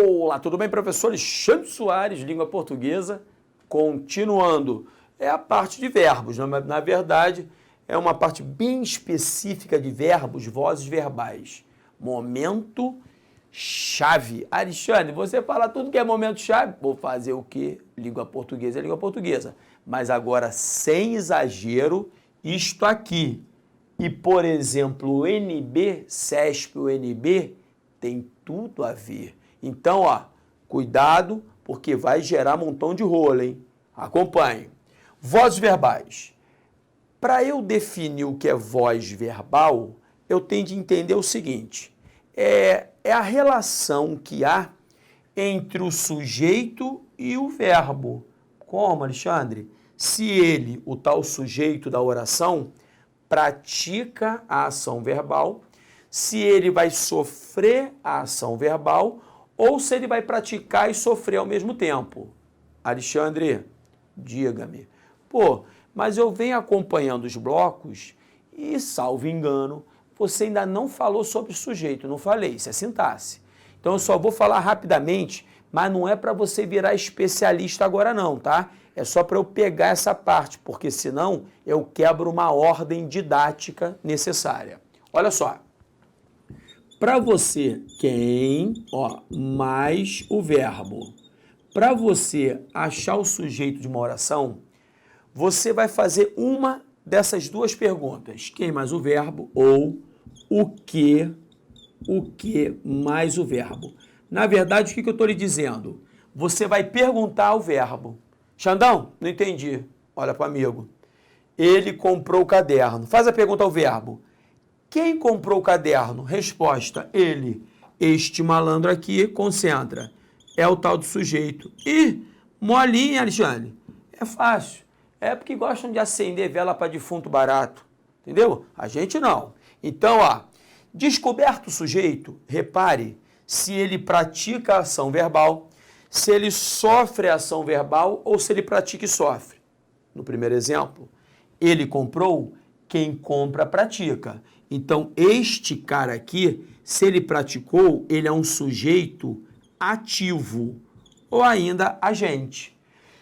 Olá, tudo bem, professor Alexandre Soares, língua portuguesa, continuando. É a parte de verbos, na verdade, é uma parte bem específica de verbos, vozes verbais. Momento chave. Alexandre, você fala tudo que é momento chave? Vou fazer o quê? Língua portuguesa é língua portuguesa. Mas agora, sem exagero, isto aqui. E, por exemplo, o NB, CESP, o NB, tem tudo a ver. Então, ó, cuidado, porque vai gerar um montão de rolo, hein? Acompanhe. Vozes verbais. Para eu definir o que é voz verbal, eu tenho de entender o seguinte. É a relação que há entre o sujeito e o verbo. Como, Alexandre? Se ele, o tal sujeito da oração, pratica a ação verbal, se ele vai sofrer a ação verbal ou se ele vai praticar e sofrer ao mesmo tempo. Alexandre, diga-me. Pô, mas eu venho acompanhando os blocos e, salvo engano, você ainda não falou sobre sujeito, não falei, isso é sintaxe. Então eu só vou falar rapidamente, mas não é para você virar especialista agora não, tá? É só para eu pegar essa parte, porque senão eu quebro uma ordem didática necessária. Olha só. Para você, quem, ó, mais o verbo. Para você achar o sujeito de uma oração, você vai fazer uma dessas duas perguntas. Quem mais o verbo ou o que mais o verbo. Na verdade, o que eu estou lhe dizendo? Você vai perguntar ao verbo. Xandão, não entendi. Olha para o amigo. Ele comprou o caderno. Faz a pergunta ao verbo. Quem comprou o caderno? Resposta, ele. Este malandro aqui, concentra. É o tal do sujeito. Ih, molinha, Alexandre. É fácil. É porque gostam de acender vela para defunto barato. Entendeu? A gente não. Então, ó, descoberto o sujeito, repare se ele pratica a ação verbal, se ele sofre a ação verbal ou se ele pratica e sofre. No primeiro exemplo, ele comprou, quem compra pratica. Então, este cara aqui, se ele praticou, ele é um sujeito ativo ou ainda agente.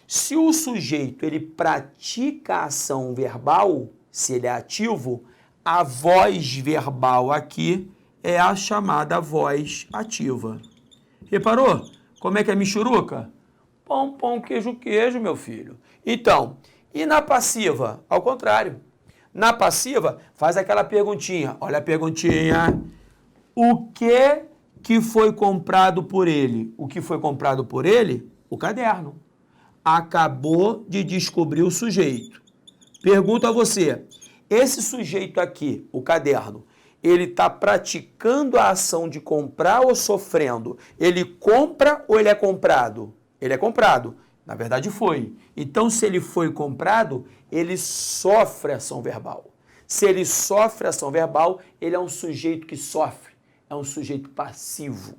Se o sujeito ele pratica a ação verbal, se ele é ativo, a voz verbal aqui é a chamada voz ativa. Reparou? Como é que é michuruca? Pão, pão, queijo, queijo, meu filho. Então, e na passiva? Ao contrário. Na passiva, faz aquela perguntinha. Olha a perguntinha. O que foi comprado por ele? O que foi comprado por ele? O caderno. Acabou de descobrir o sujeito. Pergunto a você. Esse sujeito aqui, o caderno, ele está praticando a ação de comprar ou sofrendo? Ele compra ou ele é comprado? Ele é comprado. Na verdade foi. Então, se ele foi comprado, ele sofre ação verbal. Se ele sofre ação verbal, ele é um sujeito que sofre. É um sujeito passivo.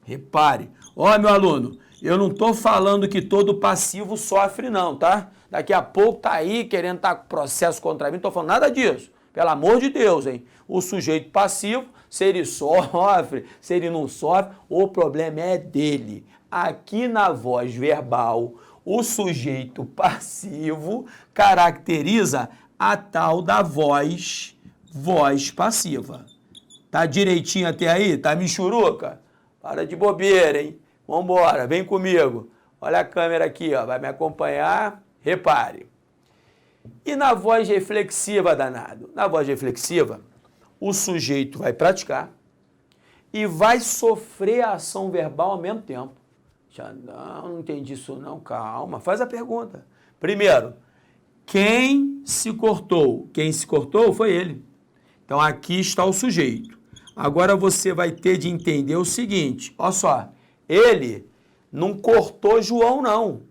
Repare. Ó, meu aluno, eu não estou falando que todo passivo sofre não, tá? Daqui a pouco tá aí querendo estar com processo contra mim, não estou falando nada disso. Pelo amor de Deus, hein? O sujeito passivo, se ele sofre, se ele não sofre, o problema é dele. Aqui na voz verbal, o sujeito passivo caracteriza a tal da voz passiva. Tá direitinho até aí? Tá michuruca? Para de bobeira, hein? Vambora, vem comigo. Olha a câmera aqui, ó, vai me acompanhar. Repare. E na voz reflexiva, danado? Na voz reflexiva, o sujeito vai praticar e vai sofrer a ação verbal ao mesmo tempo. Já não entendi isso não, calma, faz a pergunta. Primeiro, quem se cortou? Quem se cortou foi ele. Então aqui está o sujeito. Agora você vai ter de entender o seguinte, olha só, ele não cortou João não,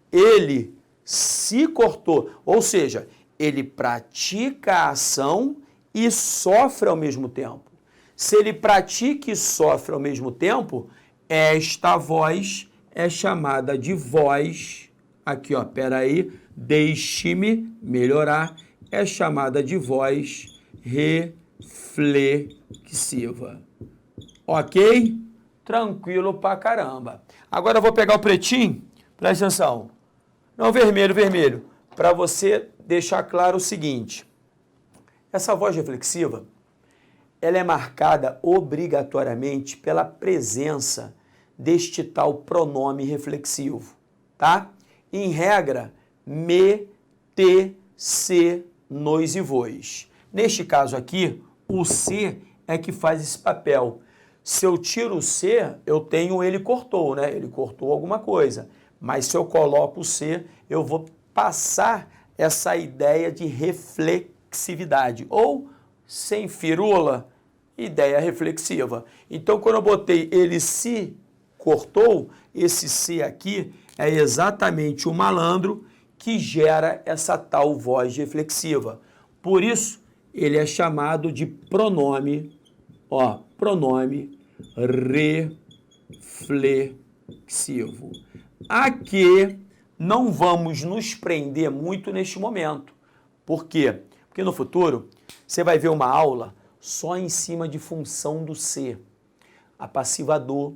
ele se cortou, ou seja, ele pratica a ação e sofre ao mesmo tempo. Se ele pratica e sofre ao mesmo tempo, esta voz é chamada de voz, aqui ó, peraí, deixe-me melhorar, é chamada de voz reflexiva. Ok? Tranquilo pra caramba. Agora eu vou pegar o pretinho, presta atenção. Não, vermelho, vermelho. Para você deixar claro o seguinte. Essa voz reflexiva, ela é marcada obrigatoriamente pela presença deste tal pronome reflexivo, tá? Em regra, me, te, se, nos e vos. Neste caso aqui, o se é que faz esse papel. Se eu tiro o se, eu tenho ele cortou, né? Ele cortou alguma coisa. Mas se eu coloco o se, eu vou passar essa ideia de reflexividade. Ou, sem firula, ideia reflexiva. Então, quando eu botei ele se cortou, esse se aqui é exatamente o malandro que gera essa tal voz reflexiva. Por isso, ele é chamado de pronome, ó, pronome reflexivo. Aqui não vamos nos prender muito neste momento. Por quê? Porque no futuro você vai ver uma aula só em cima de função do ser. Apassivador,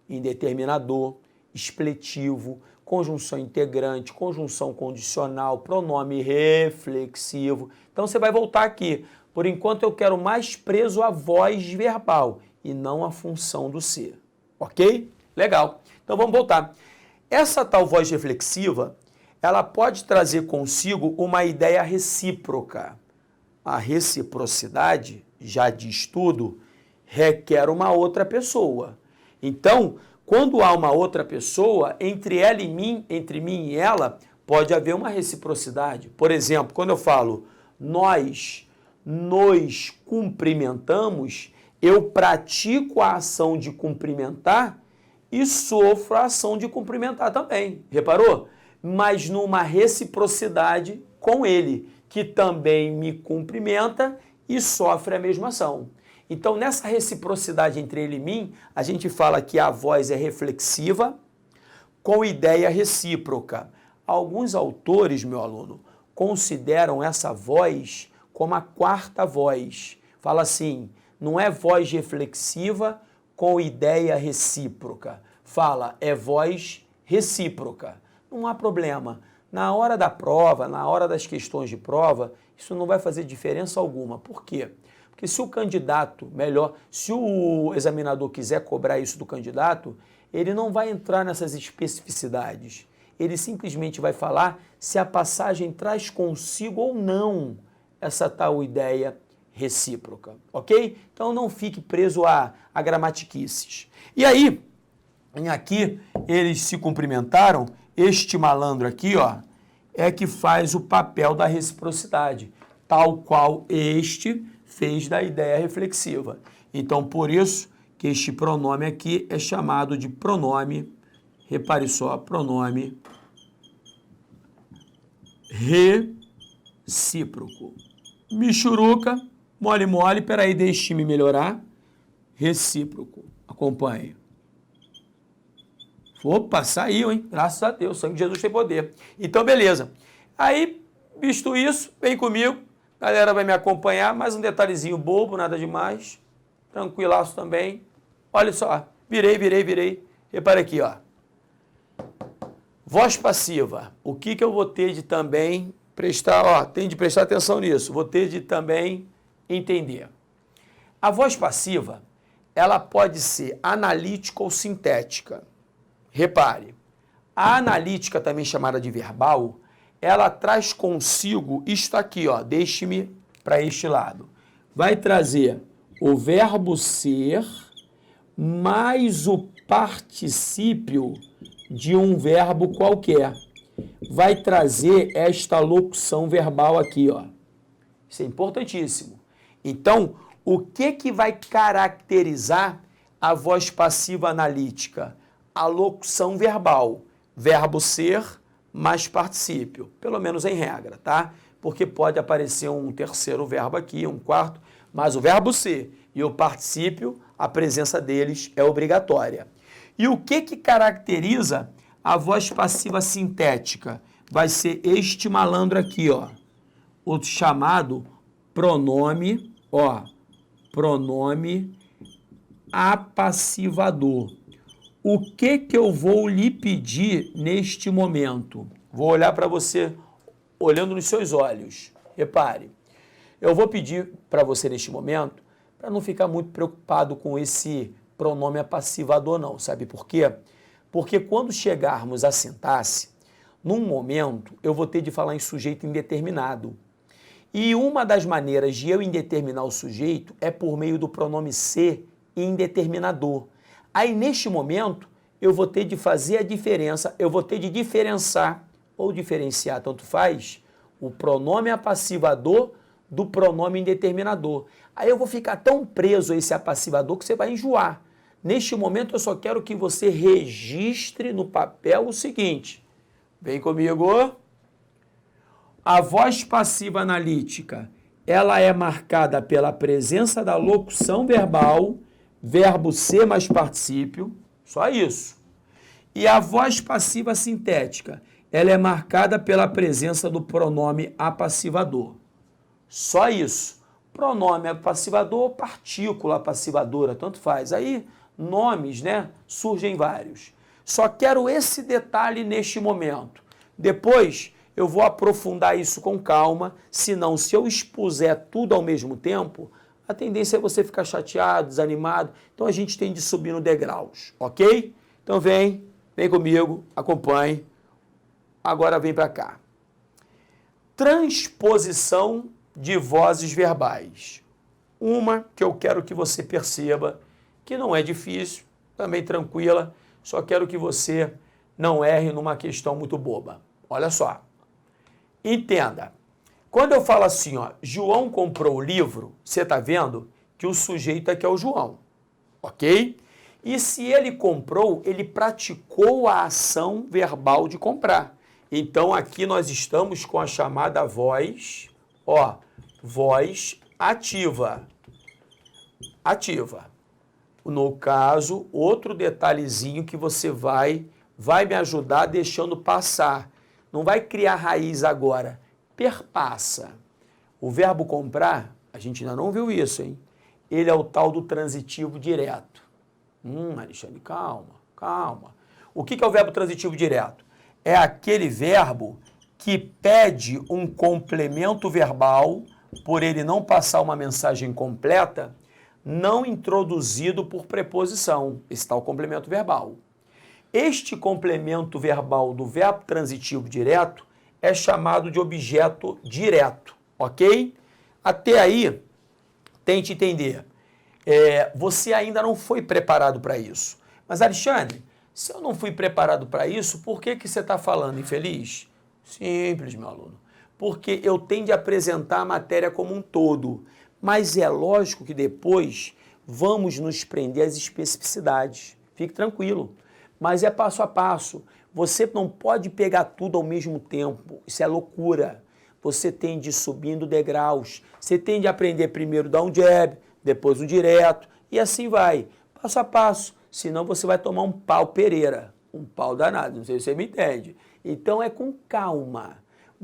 indeterminador, expletivo, conjunção integrante, conjunção condicional, pronome reflexivo. Então você vai voltar aqui. Por enquanto eu quero mais preso à voz verbal e não à função do ser. Ok? Legal. Então vamos voltar. Essa tal voz reflexiva, ela pode trazer consigo uma ideia recíproca. A reciprocidade, já diz tudo, requer uma outra pessoa. Então, quando há uma outra pessoa, entre ela e mim, entre mim e ela, pode haver uma reciprocidade. Por exemplo, quando eu falo nós nos cumprimentamos, eu pratico a ação de cumprimentar e sofro a ação de cumprimentar também. Reparou? Mas numa reciprocidade com ele, que também me cumprimenta e sofre a mesma ação. Então, nessa reciprocidade entre ele e mim, a gente fala que a voz é reflexiva com ideia recíproca. Alguns autores, meu aluno, consideram essa voz como a quarta voz. Fala assim, não é voz reflexiva com ideia recíproca. Fala, é voz recíproca. Não há problema. Na hora da prova, na hora das questões de prova, isso não vai fazer diferença alguma. Por quê? Porque se o candidato, melhor, se o examinador quiser cobrar isso do candidato, ele não vai entrar nessas especificidades. Ele simplesmente vai falar se a passagem traz consigo ou não essa tal ideia recíproca, ok? Então não fique preso a gramatiquices. E aí, aqui, eles se cumprimentaram, este malandro aqui, ó, é que faz o papel da reciprocidade, tal qual este fez da ideia reflexiva. Então, por isso que este pronome aqui é chamado de pronome, repare só, pronome recíproco. Michuruca, mole, mole, peraí, deixe-me melhorar. Recíproco. Acompanhe. Opa, saiu, hein? Graças a Deus, o sangue de Jesus tem poder. Então, beleza. Aí, visto isso, vem comigo. A galera vai me acompanhar. Mais um detalhezinho bobo, nada demais. Tranquilaço também. Olha só. Virei. Repara aqui, ó. Voz passiva. O que eu vou ter de também prestar, ó, tem de prestar atenção nisso. Vou ter de também entender. A voz passiva, ela pode ser analítica ou sintética. Repare, a analítica, também chamada de verbal, ela traz consigo isto aqui, ó, deixe-me para este lado. Vai trazer o verbo ser mais o particípio de um verbo qualquer. Vai trazer esta locução verbal aqui, ó. Isso é importantíssimo. Então, o que vai caracterizar a voz passiva analítica? A locução verbal, verbo ser mais particípio, pelo menos em regra, tá? Porque pode aparecer um terceiro verbo aqui, um quarto, mas o verbo ser e o particípio, a presença deles é obrigatória. E o que caracteriza a voz passiva sintética? Vai ser este malandro aqui, ó, o chamado pronome, ó, pronome apassivador. O que eu vou lhe pedir neste momento? Vou olhar para você, olhando nos seus olhos. Repare, eu vou pedir para você neste momento, para não ficar muito preocupado com esse pronome apassivador não, sabe por quê? Porque quando chegarmos a sintaxe, num momento eu vou ter de falar em sujeito indeterminado. E uma das maneiras de eu indeterminar o sujeito é por meio do pronome ser indeterminador. Aí, neste momento, eu vou ter de fazer a diferença, eu vou ter de diferenciar, ou diferenciar, tanto faz, o pronome apassivador do pronome indeterminador. Aí eu vou ficar tão preso a esse apassivador que você vai enjoar. Neste momento, eu só quero que você registre no papel o seguinte. Vem comigo. A voz passiva analítica, ela é marcada pela presença da locução verbal, verbo ser mais particípio, só isso. E a voz passiva sintética, ela é marcada pela presença do pronome apassivador. Só isso. Pronome apassivador, partícula apassivadora, tanto faz. Aí, nomes, né, surgem vários. Só quero esse detalhe neste momento. Depois, eu vou aprofundar isso com calma, senão, se eu expuser tudo ao mesmo tempo, a tendência é você ficar chateado, desanimado. Então, a gente tem de subir no degraus, ok? Então, vem comigo, acompanhe. Agora, vem para cá. Transposição de vozes verbais. Uma que eu quero que você perceba, que não é difícil, também tranquila, só quero que você não erre numa questão muito boba. Olha só. Entenda, quando eu falo assim, ó, João comprou o livro, você está vendo que o sujeito aqui é o João, ok? E se ele comprou, ele praticou a ação verbal de comprar. Então, aqui nós estamos com a chamada voz, ó, voz ativa. Ativa. No caso, outro detalhezinho que você vai me ajudar deixando passar. Não vai criar raiz agora, perpassa. O verbo comprar, a gente ainda não viu isso, hein? Ele é o tal do transitivo direto. Alexandre, calma. O que é o verbo transitivo direto? É aquele verbo que pede um complemento verbal, por ele não passar uma mensagem completa, não introduzido por preposição. Esse tal complemento verbal. Este complemento verbal do verbo transitivo direto é chamado de objeto direto, ok? Até aí, tente entender. Você ainda não foi preparado para isso. Mas, Alexandre, se eu não fui preparado para isso, por que você está falando infeliz? Simples, meu aluno. Porque eu tenho de apresentar a matéria como um todo. Mas é lógico que depois vamos nos prender às especificidades. Fique tranquilo. Mas é passo a passo. Você não pode pegar tudo ao mesmo tempo. Isso é loucura. Você tem de ir subindo degraus. Você tem de aprender primeiro dar um jab, depois um direto, e assim vai, passo a passo. Senão você vai tomar um pau Pereira, um pau danado, não sei se você me entende. Então é com calma.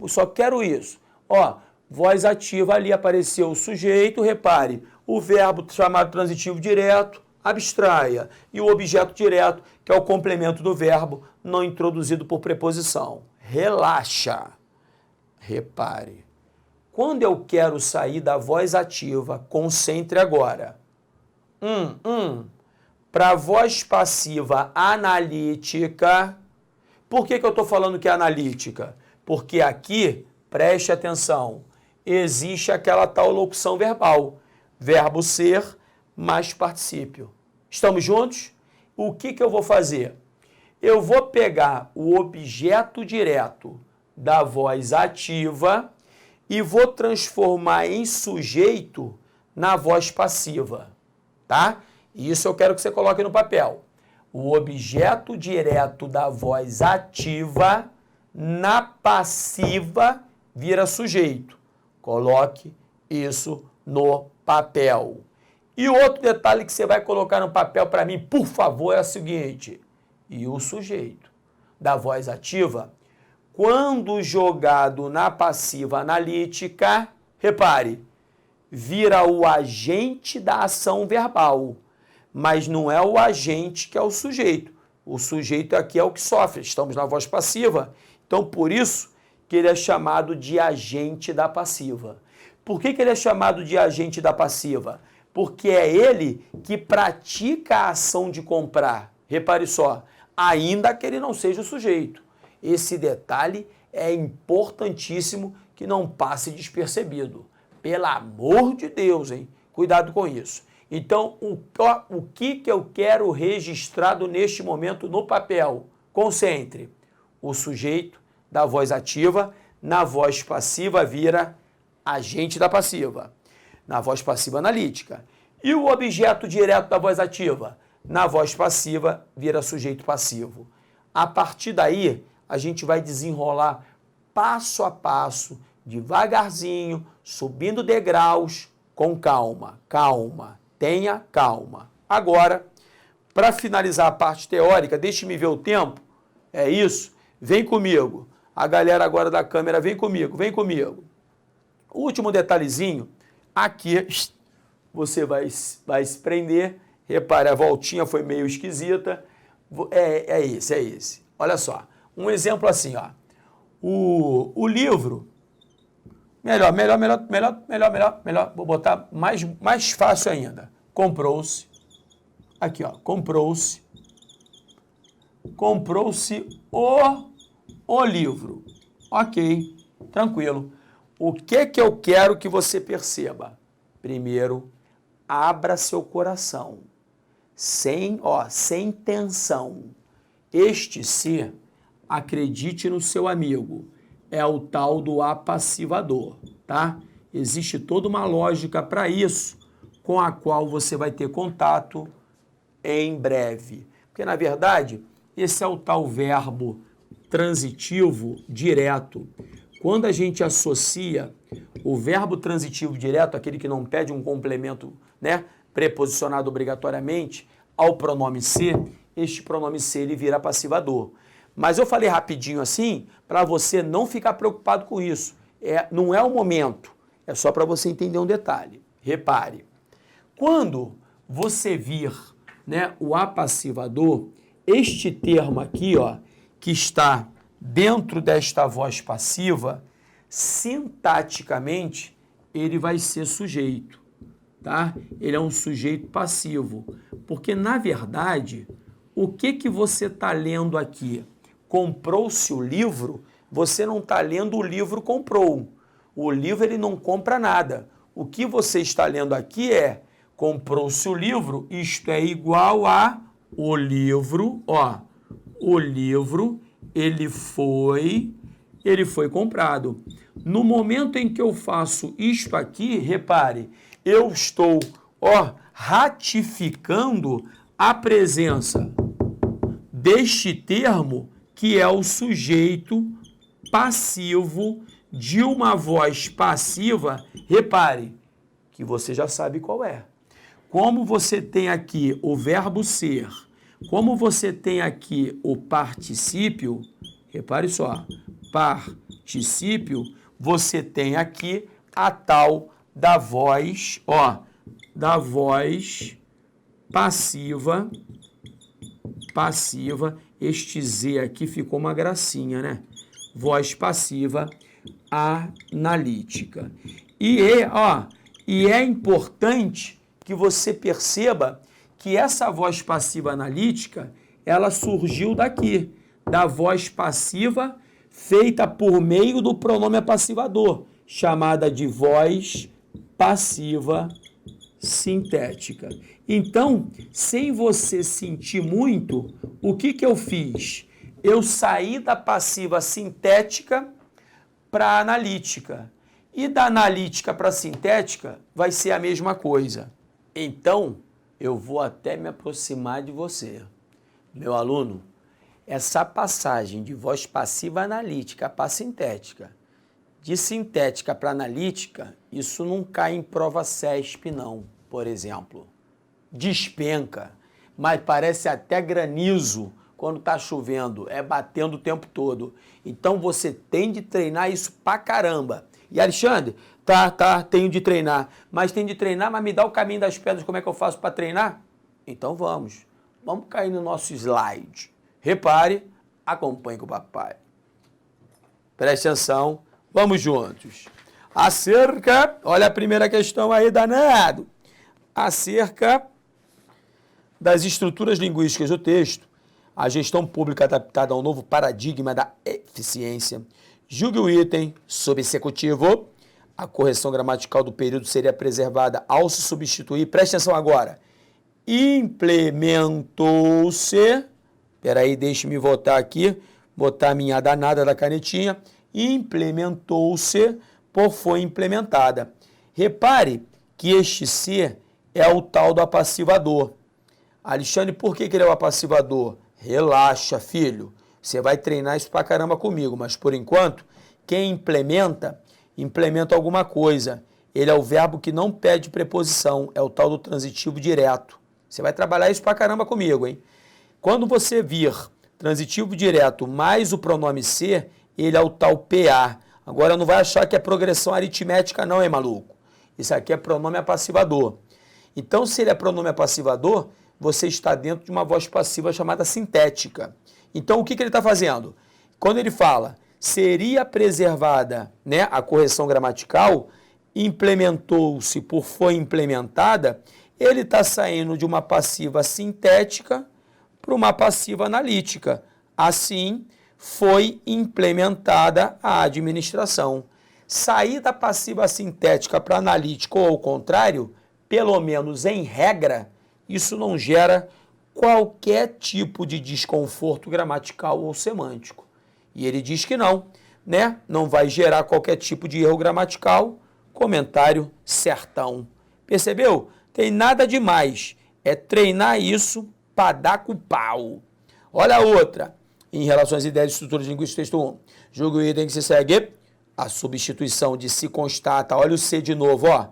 Só quero isso. Ó, voz ativa, ali apareceu o sujeito, repare, o verbo chamado transitivo direto, abstraia, e o objeto direto, que é o complemento do verbo, não introduzido por preposição. Relaxa. Repare. Quando eu quero sair da voz ativa, concentre agora. Para a voz passiva analítica. Por que eu estou falando que é analítica? Porque aqui, preste atenção, existe aquela tal locução verbal. Verbo ser mais particípio. Estamos juntos? O que eu vou fazer? Eu vou pegar o objeto direto da voz ativa e vou transformar em sujeito na voz passiva, tá? Isso eu quero que você coloque no papel. O objeto direto da voz ativa na passiva vira sujeito. Coloque isso no papel. E outro detalhe que você vai colocar no papel para mim, por favor, é o seguinte. E o sujeito da voz ativa, quando jogado na passiva analítica, repare, vira o agente da ação verbal, mas não é o agente que é o sujeito. O sujeito aqui é o que sofre, estamos na voz passiva. Então, por isso que ele é chamado de agente da passiva. Por que ele é chamado de agente da passiva? Porque é ele que pratica a ação de comprar. Repare só, ainda que ele não seja o sujeito. Esse detalhe é importantíssimo que não passe despercebido. Pelo amor de Deus, hein? Cuidado com isso. Então, o que eu quero registrado neste momento no papel? Concentre. O sujeito da voz ativa, na voz passiva vira agente da passiva. Na voz passiva analítica. E o objeto direto da voz ativa? Na voz passiva vira sujeito passivo. A partir daí, a gente vai desenrolar passo a passo, devagarzinho, subindo degraus, com calma. Calma. Tenha calma. Agora, para finalizar a parte teórica, deixe-me ver o tempo. É isso? Vem comigo. A galera agora da câmera, vem comigo, vem comigo. O último detalhezinho, aqui você vai se prender. Repare, a voltinha foi meio esquisita. É esse. Olha só, um exemplo assim, ó. O livro, melhor, vou botar mais fácil ainda. Comprou-se, aqui ó, comprou-se o livro. Ok, tranquilo. O que eu quero que você perceba? Primeiro, abra seu coração, sem tensão. Este ser, acredite no seu amigo, é o tal do apassivador, tá? Existe toda uma lógica para isso, com a qual você vai ter contato em breve. Porque, na verdade, esse é o tal verbo transitivo direto. Quando a gente associa o verbo transitivo direto, aquele que não pede um complemento, né, preposicionado obrigatoriamente, ao pronome ser, este pronome ser ele vira passivador. Mas eu falei rapidinho assim, para você não ficar preocupado com isso. Não é o momento, é só para você entender um detalhe. Repare, quando você vir, né, o apassivador, este termo aqui, ó, que está dentro desta voz passiva, sintaticamente, ele vai ser sujeito, tá? Ele é um sujeito passivo, porque, na verdade, o que você está lendo aqui? Comprou-se o livro, você não está lendo o livro comprou. O livro ele não compra nada. O que você está lendo aqui é comprou-se o livro, isto é igual a o livro, ó, o livro ele foi comprado. No momento em que eu faço isto aqui, repare, eu estou, ó, ratificando a presença deste termo que é o sujeito passivo de uma voz passiva. Repare que você já sabe qual é. Como você tem aqui o verbo ser, como você tem aqui o particípio, repare só, particípio, você tem aqui a tal da voz, ó, da voz passiva, este Z aqui ficou uma gracinha, né? Voz passiva analítica. E é importante que você perceba que essa voz passiva analítica, ela surgiu daqui, da voz passiva feita por meio do pronome apassivador, chamada de voz passiva sintética. Então, sem você sentir muito, o que eu fiz? Eu saí da passiva sintética para a analítica. E da analítica para a sintética vai ser a mesma coisa. Então, eu vou até me aproximar de você. Meu aluno, essa passagem de voz passiva analítica para sintética, de sintética para analítica, isso não cai em prova CESP, não, por exemplo. Despenca, mas parece até granizo quando está chovendo, é batendo o tempo todo. Então você tem de treinar isso pra caramba. E Alexandre, tenho de treinar, mas me dá o caminho das pedras, como é que eu faço para treinar? Então vamos cair no nosso slide. Repare, acompanhe com o papai. Preste atenção, vamos juntos. Acerca, olha a primeira questão aí, danado. Acerca das estruturas linguísticas do texto, a gestão pública adaptada ao novo paradigma da eficiência. Julgue o item subsecutivo. A correção gramatical do período seria preservada ao se substituir. Preste atenção agora. Implementou-se. Peraí, deixe-me voltar aqui. Botar a minha danada da canetinha. Implementou-se por foi implementada. Repare que este ser é o tal do apassivador. Alexandre, por que ele é o apassivador? Relaxa, filho. Você vai treinar isso pra caramba comigo, mas por enquanto, quem implementa alguma coisa. Ele é o verbo que não pede preposição, é o tal do transitivo direto. Você vai trabalhar isso pra caramba comigo, hein? Quando você vir transitivo direto mais o pronome ser, ele é o tal PA. Agora não vai achar que é progressão aritmética não, hein, maluco? Isso aqui é pronome apassivador. Então, se ele é pronome apassivador, você está dentro de uma voz passiva chamada sintética. Então, o que ele está fazendo? Quando ele fala, seria preservada, né, a correção gramatical, implementou-se por foi implementada, ele está saindo de uma passiva sintética para uma passiva analítica. Assim, foi implementada a administração. Sair da passiva sintética para analítica ou ao contrário, pelo menos em regra, isso não gera qualquer tipo de desconforto gramatical ou semântico. E ele diz que não, né? Não vai gerar qualquer tipo de erro gramatical. Comentário certão. Percebeu? Tem nada demais. É treinar isso para dar com o pau. Olha a outra. Em relação às ideias de estruturas linguísticas, texto 1. Julgue o item que se segue. A substituição de se constata. Olha o C de novo, ó.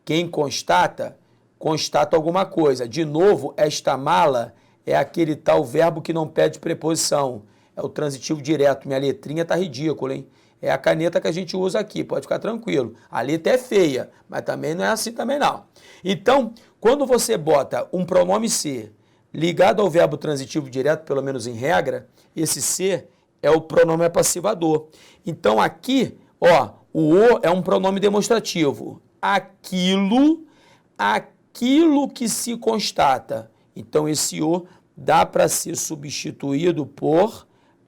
Quem constata, constata alguma coisa. De novo, esta mala é aquele tal verbo que não pede preposição. É o transitivo direto. Minha letrinha tá ridícula, hein? É a caneta que a gente usa aqui, pode ficar tranquilo. A letra é feia, mas também não é assim também não. Então, quando você bota um pronome ser ligado ao verbo transitivo direto, pelo menos em regra, esse ser é o pronome apassivador. Então aqui, ó, o é um pronome demonstrativo. Aquilo que se constata. Então esse o dá para ser substituído por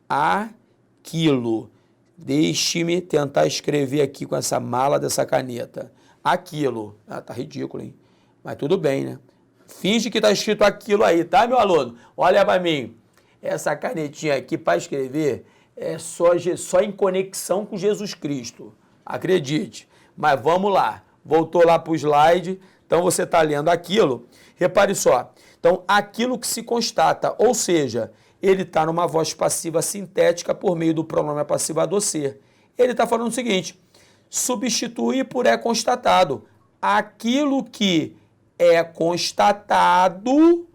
aquilo. Deixe-me tentar escrever aqui com essa mala dessa caneta. Aquilo. Ah, tá ridículo, hein? Mas tudo bem, né? Finge que tá escrito aquilo aí, tá, meu aluno? Olha para mim. Essa canetinha aqui para escrever é só em conexão com Jesus Cristo. Acredite. Mas vamos lá. Voltou lá para o slide. Então você está lendo aquilo. Repare só. Então, aquilo que se constata, ou seja, ele está numa voz passiva sintética por meio do pronome passivador ser. Ele está falando o seguinte, substituir por é constatado. Aquilo que é constatado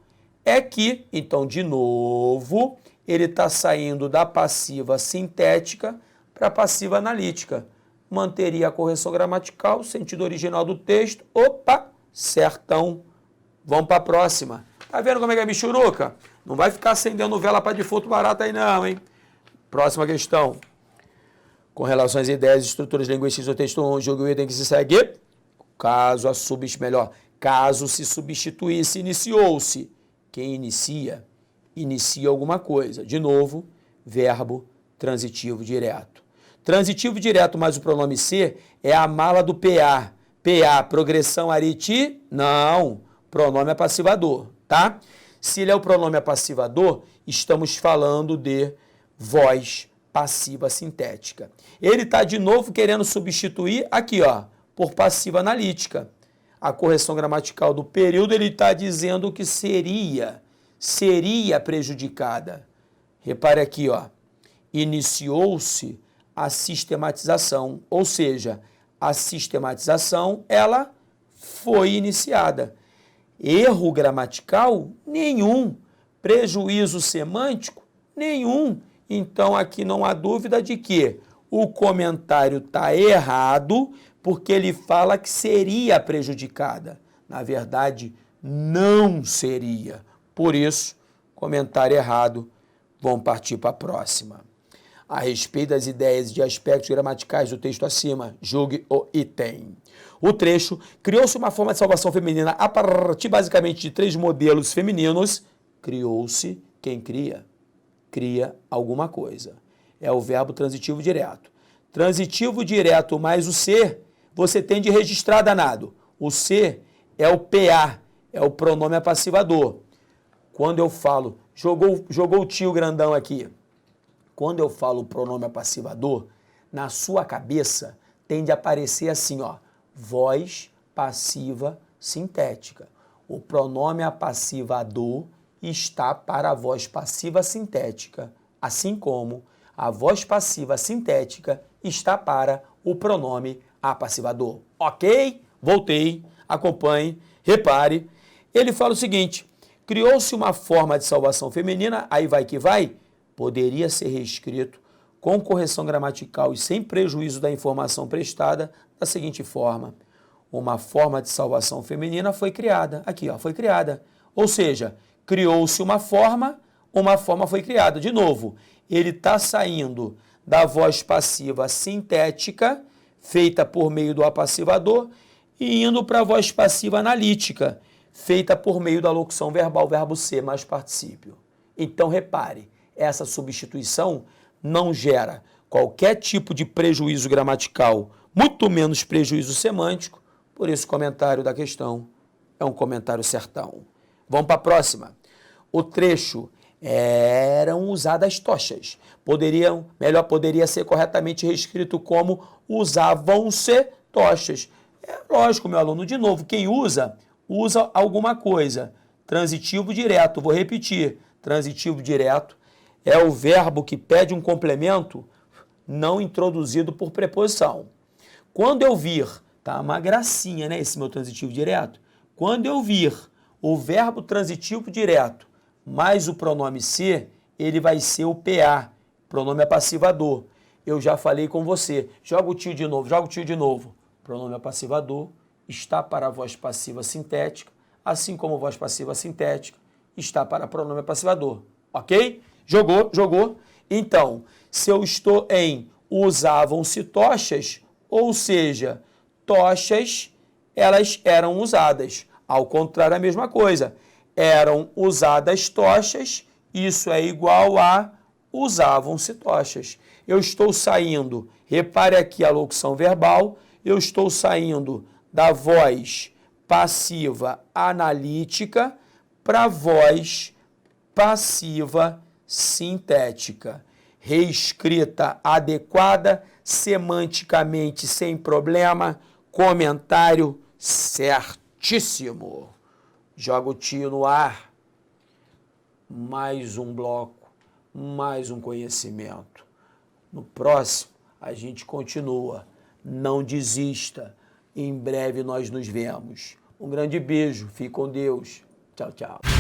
é que, então, de novo, ele está saindo da passiva sintética para a passiva analítica. Manteria a correção gramatical, sentido original do texto. Opa, certão. Vamos para a próxima. Tá vendo como é que é michuruca? Não vai ficar acendendo vela para defunto barato aí não, hein? Próxima questão. Com relação às ideias e estruturas linguísticas do texto 1, julgue o item que se segue. Caso se substituísse, iniciou-se. Quem inicia? Inicia alguma coisa. De novo, verbo transitivo direto. Transitivo direto mais o pronome ser é a mala do PA. PA, progressão ariti? Não. Pronome apassivador, tá? Se ele é o pronome apassivador, estamos falando de voz passiva sintética. Ele está de novo querendo substituir aqui, ó, por passiva analítica. A correção gramatical do período, ele está dizendo que seria prejudicada. Repare aqui, ó, iniciou-se a sistematização, ou seja, a sistematização, ela foi iniciada. Erro gramatical? Nenhum. Prejuízo semântico? Nenhum. Então, aqui não há dúvida de que o comentário está errado porque ele fala que seria prejudicada. Na verdade, não seria. Por isso, comentário errado, Vamos partir para a próxima. A respeito das ideias e de aspectos gramaticais do texto acima, julgue o item. O trecho criou-se uma forma de salvação feminina a partir basicamente de 3 modelos femininos. Criou-se quem cria? Cria alguma coisa. É o verbo transitivo direto. Transitivo direto mais o ser, você tem de registrar, danado. O ser é o PA, é o pronome apassivador. Quando eu falo, jogou o tio grandão aqui. Quando eu falo o pronome apassivador, na sua cabeça tem de aparecer assim, ó, voz passiva sintética. O pronome apassivador está para a voz passiva sintética, assim como a voz passiva sintética está para o pronome apassivador. Ok? Voltei, acompanhe, repare. Ele fala o seguinte, criou-se uma forma de salvação feminina, aí vai que vai, poderia ser reescrito com correção gramatical e sem prejuízo da informação prestada da seguinte forma. Uma forma de salvação feminina foi criada. Aqui, ó, foi criada. Ou seja, criou-se uma forma foi criada. De novo, ele está saindo da voz passiva sintética, feita por meio do apassivador, e indo para a voz passiva analítica, feita por meio da locução verbal, verbo ser mais particípio. Então, repare, essa substituição não gera qualquer tipo de prejuízo gramatical, muito menos prejuízo semântico, por isso o comentário da questão é um comentário certão. Vamos para a próxima. O trecho eram usadas tochas. Poderia ser corretamente reescrito como usavam-se tochas. É lógico, meu aluno, de novo, quem usa alguma coisa. Transitivo direto, vou repetir. Transitivo direto é o verbo que pede um complemento não introduzido por preposição. Quando eu vir, tá uma gracinha, né, esse meu transitivo direto. Quando eu vir o verbo transitivo direto mais o pronome ser, ele vai ser o PA, pronome apassivador. Eu já falei com você. Joga o tio de novo. Pronome apassivador está para a voz passiva sintética, assim como voz passiva sintética está para pronome apassivador. Ok? Jogou? Então, se eu estou em usavam-se tochas, ou seja, tochas, elas eram usadas. Ao contrário, a mesma coisa. Eram usadas tochas, isso é igual a usavam-se tochas. Eu estou saindo, repare aqui a locução verbal, eu estou saindo da voz passiva analítica para a voz passiva sintética. Reescrita adequada, semanticamente sem problema, comentário certíssimo. Joga o tio no ar. Mais um bloco, mais um conhecimento. No próximo, a gente continua. Não desista. Em breve nós nos vemos. Um grande beijo. Fique com Deus. Tchau, tchau.